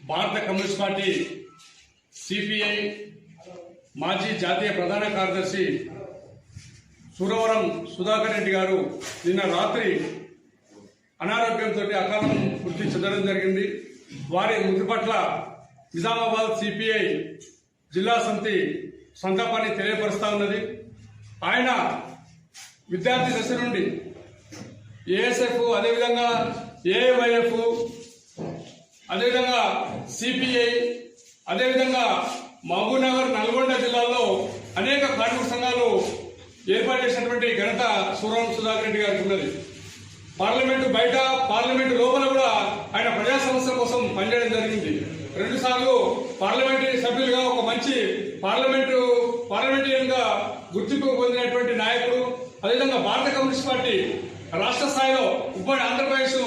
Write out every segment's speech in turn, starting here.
భారత communist party CPI మాజీ జాతీయ ప్రధాన కార్యదర్శి సురవరం సుధాకర్ రెడ్డి గారు నిన్న రాత్రి అనారోగ్యంతో అకాలం మృతి చెందడం జరిగింది. వారి మృతి పట్ల నిజామాబాద్ సిపిఐ జిల్లా సమితి సంతాపాన్ని తెలియపరుస్తా ఉన్నది. ఆయన విద్యార్థి దశ నుండి ఏఎస్ఎఫ్, అదేవిధంగా ఏఐవైఎఫ్, అదేవిధంగా సిపిఐ, అదేవిధంగా మహబూబ్నగర్, నల్గొండ జిల్లాల్లో అనేక కార్మిక సంఘాలు ఏర్పాటు చేసినటువంటి ఘనత సురవరం సుధాకర్ రెడ్డి గారికి ఉన్నది. పార్లమెంటు బయట, పార్లమెంటు లోపల కూడా ఆయన ప్రజా సమస్యల కోసం పనిచేయడం జరిగింది. 2 సార్లు పార్లమెంటరీ సభ్యులుగా ఒక మంచి పార్లమెంటేరియన్ గా గుర్తింపు పొందినటువంటి నాయకుడు. అదేవిధంగా భారత కమ్యూనిస్ట్ పార్టీ రాష్ట్ర స్థాయిలో ఉమ్మడి ఆంధ్రప్రదేశ్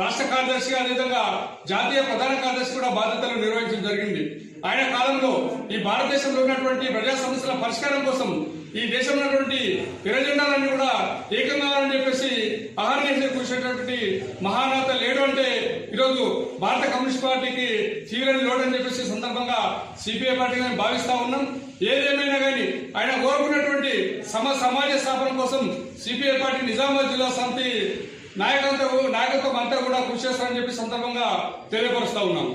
రాష్ట్ర కార్యదర్శిగా, అదేవిధంగా జాతీయ ప్రధాన కార్యదర్శి కూడా బాధ్యతలు నిర్వహించడం జరిగింది. ఆయన కాలంలో ఈ భారతదేశంలో ఉన్నటువంటి ప్రజా సమస్యల పరిష్కారం కోసం ఈ దేశంలో ఉన్నటువంటి విరజెండాలన్నీ కూడా ఏకంగా అని చెప్పేసి అహర్నిశలు కూర్చున్నటువంటి మహానేత లేడు అంటే ఈరోజు భారత కమ్యూనిస్ట్ పార్టీకి తీవ్రని లోటు అని చెప్పేసి సందర్భంగా సిపిఐ పార్టీగా భావిస్తా ఉన్నాం. ఏదేమైనా కానీ ఆయన కోరుకున్నటువంటి సమాజ స్థాపన కోసం సిపిఐ పార్టీ నిజామాబాద్ జిల్లా సమితి నాయకత్వం అంతా కూడా కృషి చేస్తారని చెప్పి సందర్భంగా తెలియపరుస్తా ఉన్నాం.